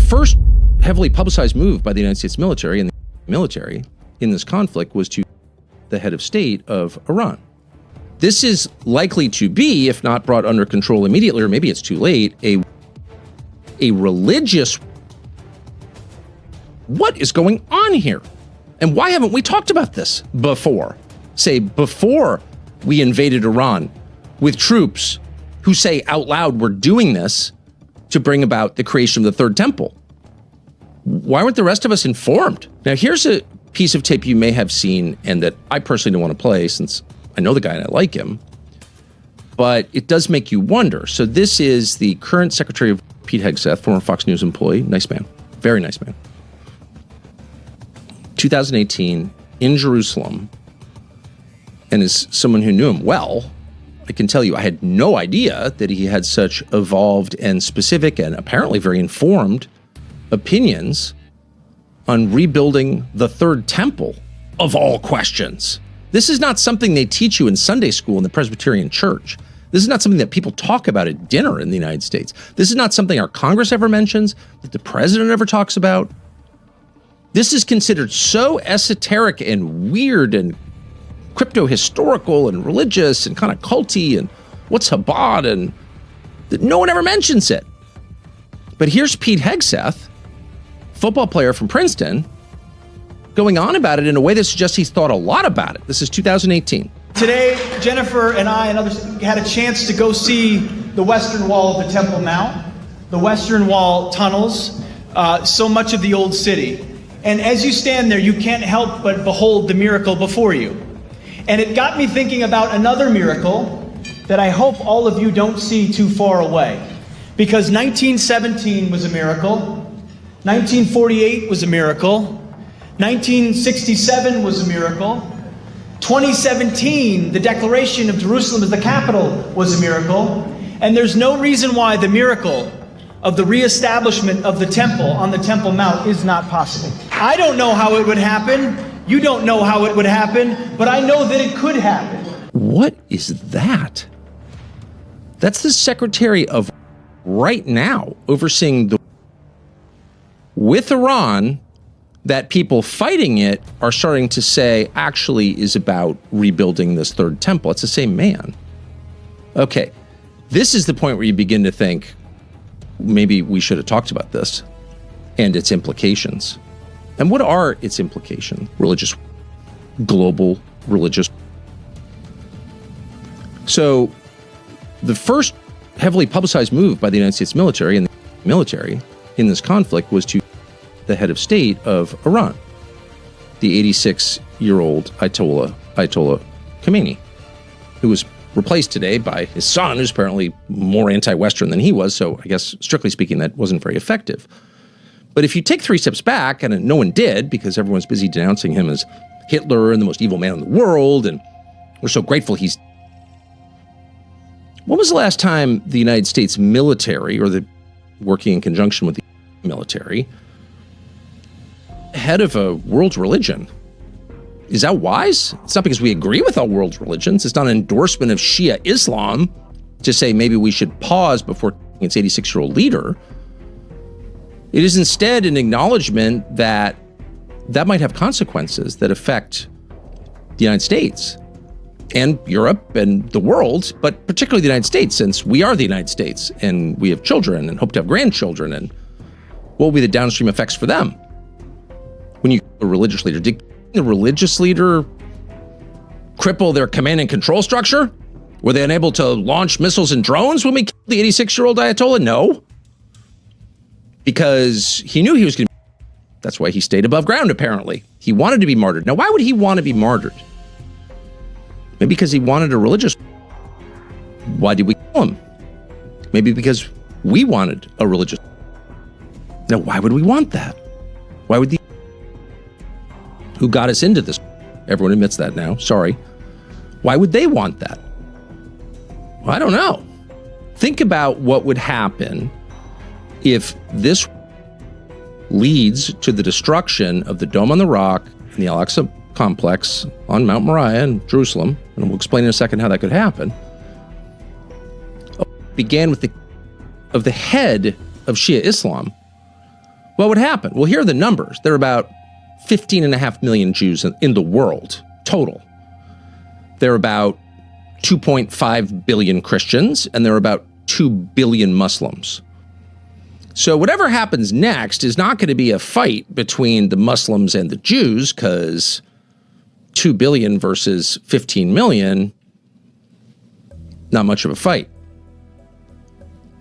first heavily publicized move by the United States military and the military in this conflict was to the head of state of Iran. This is likely to be, if not brought under control immediately, or maybe it's too late, a religious. What is going on here? And why haven't we talked about this before? Say, before we invaded Iran with troops who say out loud, we're doing this to bring about the creation of the Third Temple. Why weren't the rest of us informed? Now, here's a piece of tape you may have seen and that I personally don't want to play since I know the guy and I like him, but it does make you wonder. So this is the current Secretary of Pete Hegseth, former Fox News employee, nice man, very nice man. 2018 in Jerusalem, and as someone who knew him well, I can tell you I had no idea that he had such evolved and specific and apparently very informed opinions on rebuilding the Third Temple, of all questions. This is not something they teach you in Sunday school in the Presbyterian Church. This is not something that people talk about at dinner in the United States. This is not something our Congress ever mentions, that the president ever talks about. This is considered so esoteric and weird and crypto-historical and religious and kind of culty and what's Chabad, and that no one ever mentions it. But here's Pete Hegseth, football player from Princeton, going on about it in a way that suggests he's thought a lot about it. This is 2018. Today, Jennifer and I and others had a chance to go see the Western Wall of the Temple Mount, the Western Wall tunnels, so much of the old city. And as you stand there, you can't help but behold the miracle before you. And it got me thinking about another miracle that I hope all of you don't see too far away. Because 1917 was a miracle, 1948 was a miracle, 1967 was a miracle, 2017, the declaration of Jerusalem as the capital was a miracle, and there's no reason why the miracle of the reestablishment of the temple on the Temple Mount is not possible. I don't know how it would happen, you don't know how it would happen, but I know that it could happen. What is that? That's the Secretary of right now overseeing the with Iran that people fighting it are starting to say actually is about rebuilding this Third Temple. It's the same man. Okay, this is the point where you begin to think maybe we should have talked about this and its implications. And what are its implications? Religious, global religious. So the first heavily publicized move by the United States military and the military in this conflict was to the head of state of Iran, the 86-year-old Ayatollah Khomeini, who was replaced today by his son, who's apparently more anti-Western than he was. So I guess, strictly speaking, that wasn't very effective. But if you take 3 steps back, and no one did because everyone's busy denouncing him as Hitler and the most evil man in the world, and we're so grateful he's... When was the last time the United States military, or the working in conjunction with the military, head of a world religion? Is that wise? It's not because we agree with all world religions. It's not an endorsement of Shia Islam to say maybe we should pause before its 86-year-old leader. It is instead an acknowledgement that that might have consequences that affect the United States and Europe and the world, but particularly the United States, since we are the United States and we have children and hope to have grandchildren, and what will be the downstream effects for them? When you a religious leader, did the religious leader cripple their command and control structure? Were they unable to launch missiles and drones when we killed the 86-year-old Ayatollah? No. Because he knew he was going to be... That's why he stayed above ground, apparently. He wanted to be martyred. Now, why would he want to be martyred? Maybe because he wanted a religious... Why did we kill him? Maybe because we wanted a religious... Now, why would we want that? Why would the... Who got us into this? Everyone admits that now. Sorry. Why would they want that? Well, I don't know. Think about what would happen if this leads to the destruction of the Dome on the Rock and the Al-Aqsa complex on Mount Moriah in Jerusalem, and we'll explain in a second how that could happen. Began with the head of Shia Islam what would happen? Well, here are the numbers. There are about 15.5 million Jews in the world total. There are about 2.5 billion Christians, and there are about 2 billion Muslims. So whatever happens next is not going to be a fight between the Muslims and the Jews, because 2 billion versus 15 million, not much of a fight.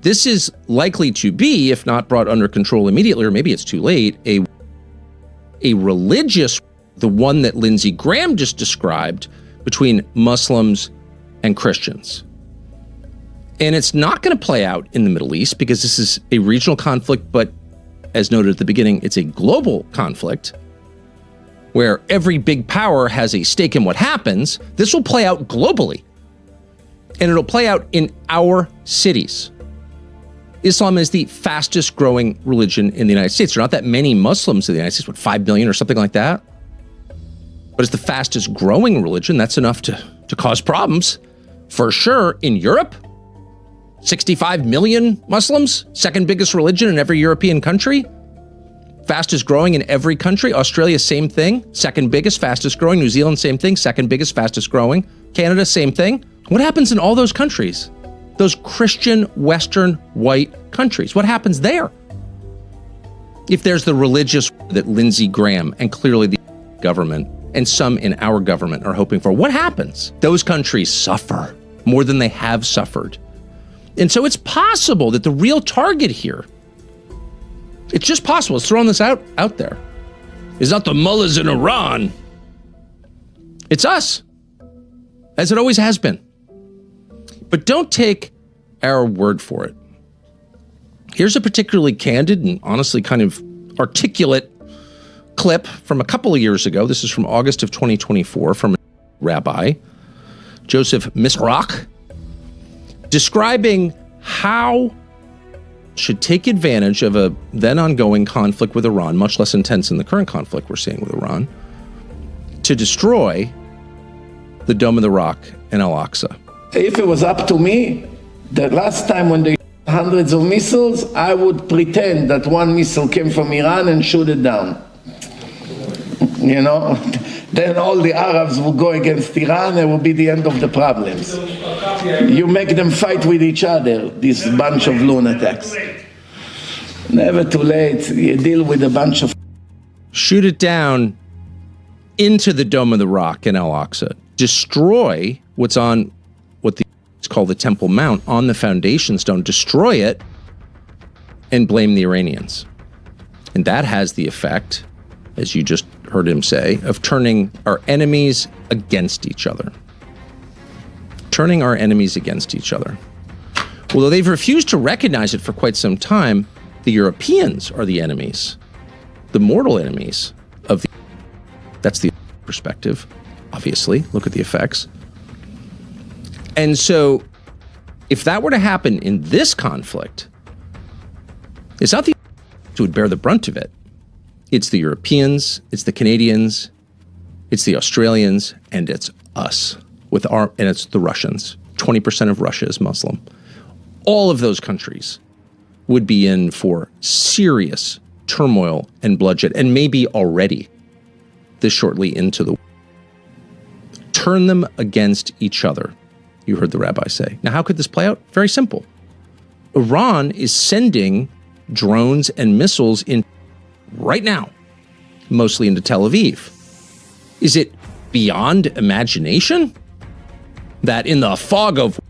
This is likely to be, if not brought under control immediately, or maybe it's too late, a religious, the one that Lindsey Graham just described, between Muslims and Christians. And it's not going to play out in the Middle East because this is a regional conflict, but as noted at the beginning, it's a global conflict where every big power has a stake in what happens. This will play out globally, and it'll play out in our cities. Islam is the fastest growing religion in the United States. There are not that many Muslims in the United States, what, 5 million or something like that? But it's the fastest growing religion. That's enough to cause problems. For sure, in Europe, 65 million Muslims, second biggest religion in every European country, fastest growing in every country. Australia, same thing, second biggest, fastest growing. New Zealand, same thing, second biggest, fastest growing. Canada, same thing. What happens in all those countries? Those Christian, Western, white countries. What happens there? If there's the religious that Lindsey Graham and clearly the government and some in our government are hoping for, what happens? Those countries suffer more than they have suffered. And so it's possible that the real target here, it's just possible, it's throwing this out there, is not the mullahs in Iran. It's us, as it always has been. But don't take our word for it. Here's a particularly candid and honestly kind of articulate clip from a couple of years ago. This is from August of 2024 from a rabbi, Joseph Misrach, describing how should take advantage of a then ongoing conflict with Iran, much less intense than the current conflict we're seeing with Iran, to destroy the Dome of the Rock and Al-Aqsa. If it was up to me, the last time when they hundreds of missiles, I would pretend that one missile came from Iran and shoot it down. You know, then all the Arabs will go against Iran and it will be the end of the problems. You make them fight with each other, this bunch of lunatics. Never too late, you deal with a bunch of... Shoot it down into the Dome of the Rock in Al-Aqsa. Destroy what's on what it's called the Temple Mount, on the foundation stone. Destroy it and blame the Iranians. And that has the effect, as you just heard him say, of turning our enemies against each other. Turning our enemies against each other. Although they've refused to recognize it for quite some time, the Europeans are the enemies, the mortal enemies of the... That's the perspective, obviously. Look at the effects. And so, if that were to happen in this conflict, it's not the who would bear the brunt of it. It's the Europeans, it's the Canadians, it's the Australians, and it's us, and it's the Russians. 20% of Russia is Muslim. All of those countries would be in for serious turmoil and bloodshed, and maybe already this shortly into the war. Turn them against each other, you heard the rabbi say. Now, how could this play out? Very simple. Iran is sending drones and missiles in right now, mostly into Tel Aviv. Is it beyond imagination that in the fog of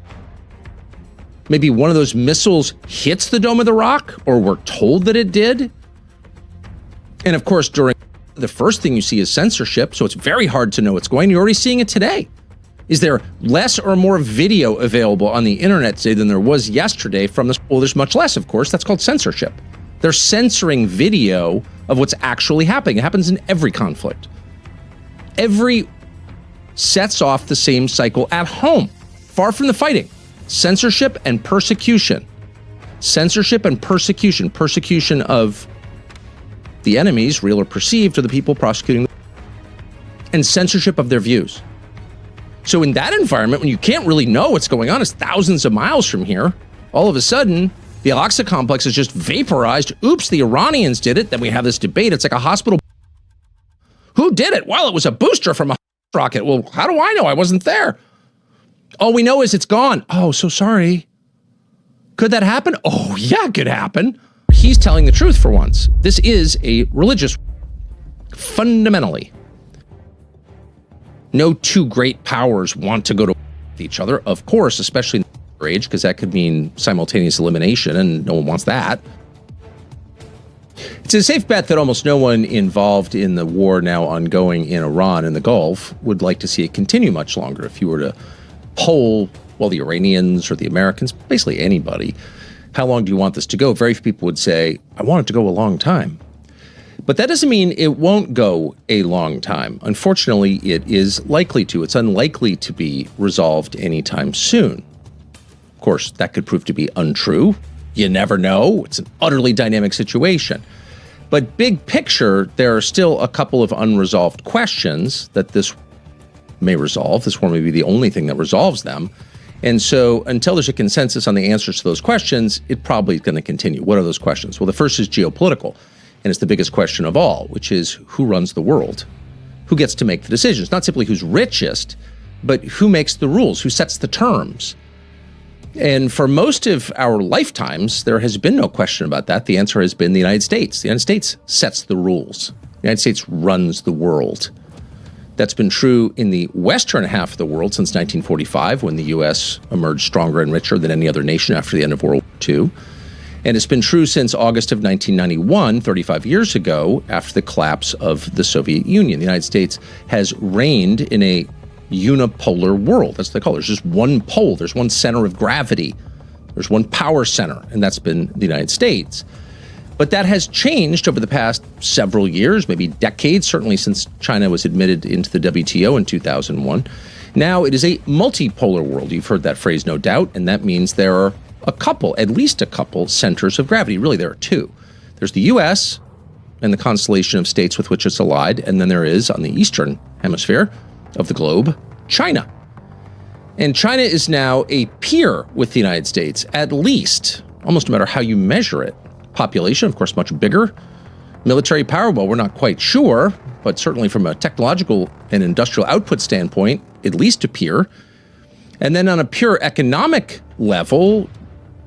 maybe one of those missiles hits the Dome of the Rock, or we're told that it did? And of course, during the first thing you see is censorship, so it's very hard to know what's going. You're already seeing it today. Is there less or more video available on the internet today than there was yesterday from this? Well, there's much less, of course. That's called censorship. They're censoring video of what's actually happening. It happens in every conflict. Every sets off the same cycle at home, far from the fighting. Censorship and persecution. Censorship and persecution. Persecution of the enemies, real or perceived, or the people prosecuting them. And censorship of their views. So in that environment, when you can't really know what's going on, it's thousands of miles from here, all of a sudden, The Al-Aqsa complex is just vaporized. Oops, the Iranians did it. Then we have this debate. It's like a hospital. Who did it? Well, it was a booster from a rocket. Well, how do I know? I wasn't there. All we know is it's gone. Oh, so sorry. Could that happen? Oh, yeah, it could happen. He's telling the truth for once. This is a religious, fundamentally. No two great powers want to go to each other, of course, especially in the age, because that could mean simultaneous elimination, and no one wants that. It's a safe bet that almost no one involved in the war now ongoing in Iran and the Gulf would like to see it continue much longer. If you were to poll, well, the Iranians or the Americans, basically anybody, how long do you want this to go? Very few people would say, I want it to go a long time. But that doesn't mean it won't go a long time. Unfortunately, it is likely to. It's unlikely to be resolved anytime soon. Of course, that could prove to be untrue. You never know. It's an utterly dynamic situation. But big picture, there are still a couple of unresolved questions that this may resolve. This war may be the only thing that resolves them. And so until there's a consensus on the answers to those questions, it probably is going to continue. What are those questions? Well, the first is geopolitical, and it's the biggest question of all, which is who runs the world? Who gets to make the decisions? Not simply who's richest, but who makes the rules, who sets the terms. And for most of our lifetimes, there has been no question about that. The answer has been the United States. The United States sets the rules. The United States runs the world. That's been true in the western half of the world since 1945, when the U.S. emerged stronger and richer than any other nation after the end of World War II. And it's been true since August of 1991, 35 years ago, after the collapse of the Soviet Union. The United States has reigned in a unipolar world. That's what they call it. There's just one pole. There's one center of gravity. There's one power center, and that's been the United States. But that has changed over the past several years, maybe decades, certainly since China was admitted into the WTO in 2001. Now it is a multipolar world. You've heard that phrase, no doubt, and that means there are at least a couple centers of gravity. Really, there are two. There's the U.S. and the constellation of states with which it's allied, and then there is, on the eastern hemisphere of the globe, China. And China is now a peer with the United States, at least, almost no matter how you measure it. Population, of course, much bigger. Military power, well, we're not quite sure, but certainly from a technological and industrial output standpoint, at least a peer. And then on a pure economic level,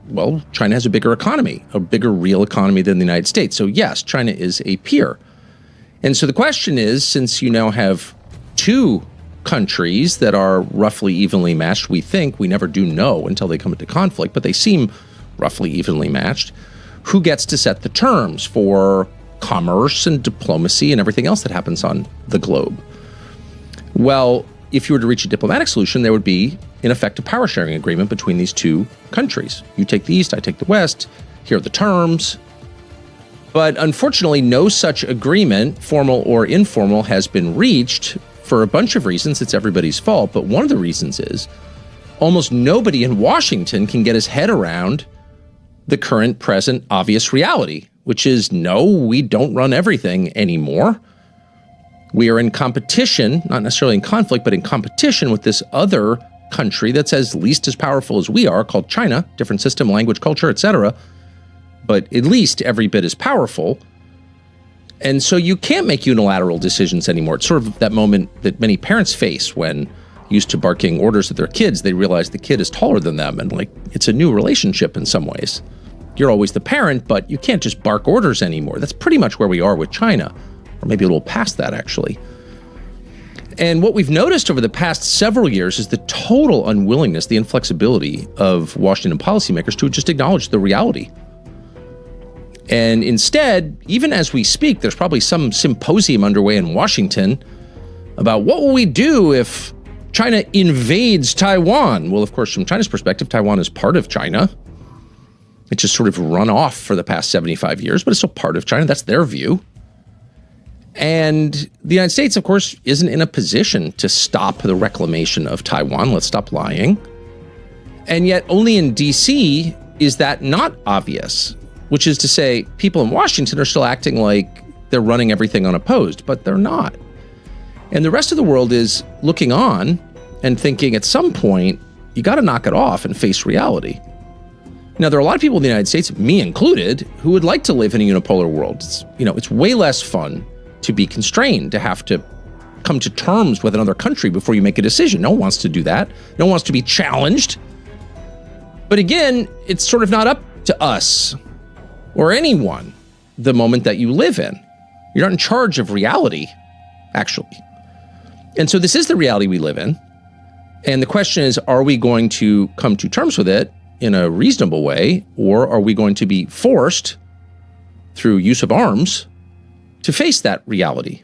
well, China has a bigger economy, a bigger real economy than the United States. So yes, China is a peer. And so the question is, since you now have two countries that are roughly evenly matched, we never do know until they come into conflict, but they seem roughly evenly matched, who gets to set the terms for commerce and diplomacy and everything else that happens on the globe? Well, if you were to reach a diplomatic solution, there would be, in effect, a power sharing agreement between these two countries. You take the East, I take the West. Here are the terms. But unfortunately, no such agreement, formal or informal, has been reached for a bunch of reasons. It's everybody's fault. But one of the reasons is almost nobody in Washington can get his head around the current, present, obvious reality, which is, no, we don't run everything anymore. We are in competition, not necessarily in conflict, but in competition with this other country that's at least as powerful as we are, called China, different system, language, culture, etc., but at least every bit as powerful. And so you can't make unilateral decisions anymore. It's sort of that moment that many parents face when used to barking orders at their kids, they realize the kid is taller than them, and like it's a new relationship in some ways. You're always the parent, but you can't just bark orders anymore. That's pretty much where we are with China, or maybe a little past that, actually. And what we've noticed over the past several years is the total unwillingness, the inflexibility of Washington policymakers to just acknowledge the reality. And instead, even as we speak, there's probably some symposium underway in Washington about what will we do if China invades Taiwan. Well, of course, from China's perspective, Taiwan is part of China. It's just sort of run off for the past 75 years, but it's still part of China. That's their view. And the United States, of course, isn't in a position to stop the reclamation of Taiwan. Let's stop lying. And yet only in D.C. is that not obvious, which is to say people in Washington are still acting like they're running everything unopposed, but they're not. And the rest of the world is looking on and thinking at some point, you got to knock it off and face reality. Now, there are a lot of people in the United States, me included, who would like to live in a unipolar world. It's way less fun to be constrained, to have to come to terms with another country before you make a decision. No one wants to do that. No one wants to be challenged. But again, it's sort of not up to us or anyone the moment that you live in. You're not in charge of reality, actually. And so this is the reality we live in. And the question is, are we going to come to terms with it in a reasonable way, or are we going to be forced through use of arms to face that reality?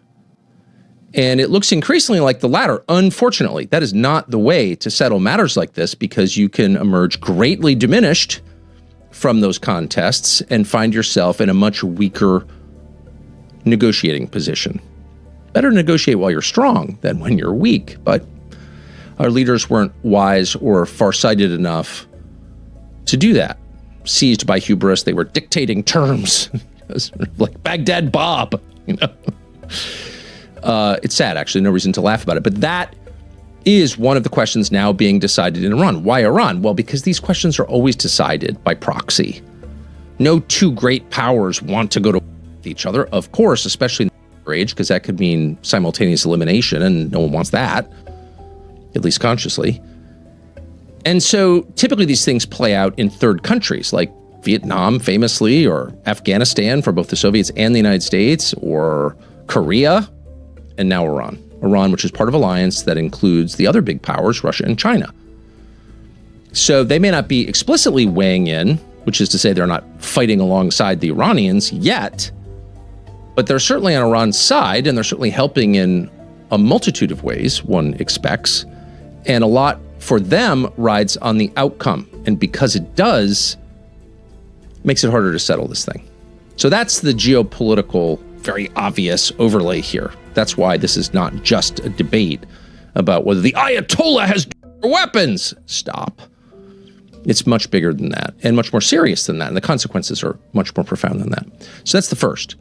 And it looks increasingly like the latter. Unfortunately, that is not the way to settle matters like this, because you can emerge greatly diminished from those contests and find yourself in a much weaker negotiating position. Better negotiate while you're strong than when you're weak. But our leaders weren't wise or farsighted enough to do that. Seized by hubris, they were dictating terms, like Baghdad Bob. It's sad, actually. No reason to laugh about it. But that is one of the questions now being decided in Iran. Why Iran? Well, because these questions are always decided by proxy. No two great powers want to go to war with each other, of course, especially in the age, because that could mean simultaneous elimination, and no one wants that, at least consciously. And so typically these things play out in third countries, like Vietnam famously, or Afghanistan for both the Soviets and the United States, or Korea, and now Iran. Iran, which is part of an alliance that includes the other big powers, Russia and China. So they may not be explicitly weighing in, which is to say they're not fighting alongside the Iranians yet, but they're certainly on Iran's side, and they're certainly helping in a multitude of ways, one expects. And a lot for them rides on the outcome. And because it does, makes it harder to settle this thing. So that's the geopolitical, very obvious overlay here. That's why this is not just a debate about whether the Ayatollah has weapons. Stop. It's much bigger than that, and much more serious than that, and the consequences are much more profound than that. So that's the first.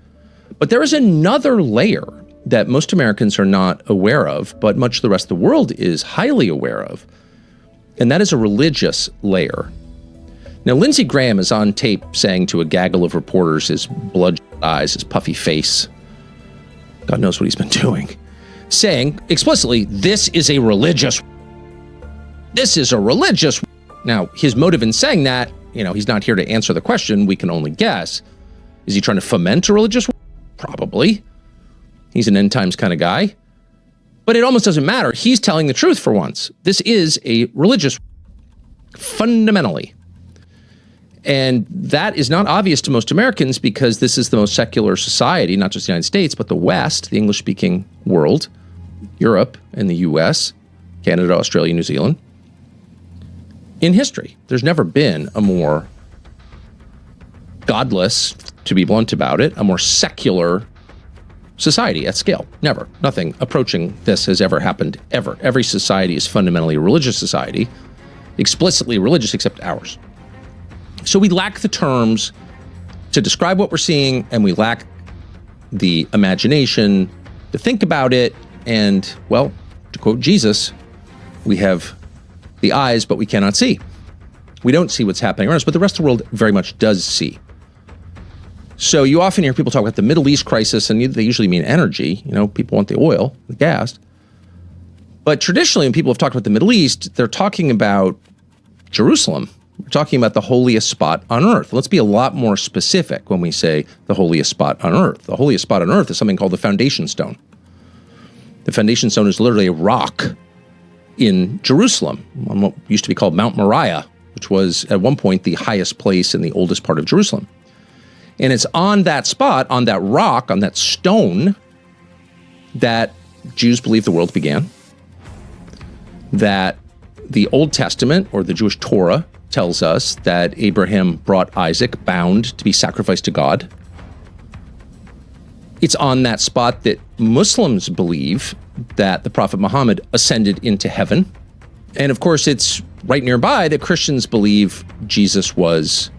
But there is another layer that most Americans are not aware of, but much of the rest of the world is highly aware of, and that is a religious layer. Now, Lindsey Graham is on tape saying to a gaggle of reporters, his bloodshot eyes, his puffy face, God knows what he's been doing, saying explicitly, this is a religious. Now, his motive in saying that, he's not here to answer the question. We can only guess. Is he trying to foment a religious war? Probably. He's an end times kind of guy. But it almost doesn't matter. He's telling the truth for once. This is a religious war, fundamentally. And that is not obvious to most Americans, because this is the most secular society, not just the United States, but the West, the English-speaking world, Europe and the US, Canada, Australia, New Zealand. In history, there's never been a more godless, to be blunt about it, a more secular society at scale. Never. Nothing approaching this has ever happened, ever. Every society is fundamentally a religious society, explicitly religious, except ours. So we lack the terms to describe what we're seeing, and we lack the imagination to think about it. And, well, to quote Jesus, we have the eyes, but we cannot see. We don't see what's happening around us, but the rest of the world very much does see. So you often hear people talk about the Middle East crisis, and they usually mean energy. People want the oil, the gas. But traditionally, when people have talked about the Middle East, they're talking about Jerusalem. We're talking about the holiest spot on earth. Let's be a lot more specific when we say the holiest spot on earth. The holiest spot on earth is something called the foundation stone. The foundation stone is literally a rock in Jerusalem, on what used to be called Mount Moriah, which was at one point the highest place in the oldest part of Jerusalem. And it's on that spot, on that rock, on that stone, that Jews believe the world began, that the Old Testament, or the Jewish Torah, tells us that Abraham brought Isaac bound to be sacrificed to God. It's on that spot that Muslims believe that the Prophet Muhammad ascended into heaven. And of course, it's right nearby that Christians believe Jesus was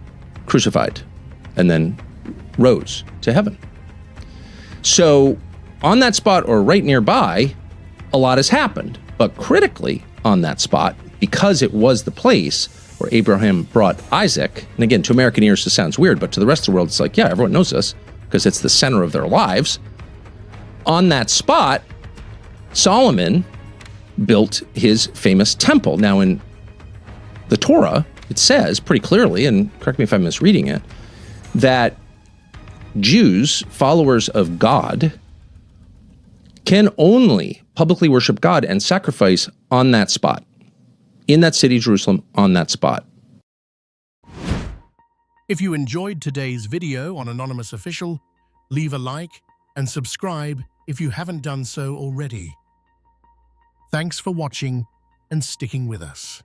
crucified and then rose to heaven. So on that spot, or right nearby, a lot has happened. But critically on that spot, because it was the place where Abraham brought Isaac. And again, to American ears, this sounds weird, but to the rest of the world, it's like, yeah, everyone knows this because it's the center of their lives. On that spot, Solomon built his famous temple. Now, in the Torah, it says pretty clearly, and correct me if I'm misreading it, that Jews, followers of God, can only publicly worship God and sacrifice on that spot, in that city, Jerusalem, on that spot. If you enjoyed today's video on Anonymous Official, leave a like and subscribe if you haven't done so already. Thanks for watching and sticking with us.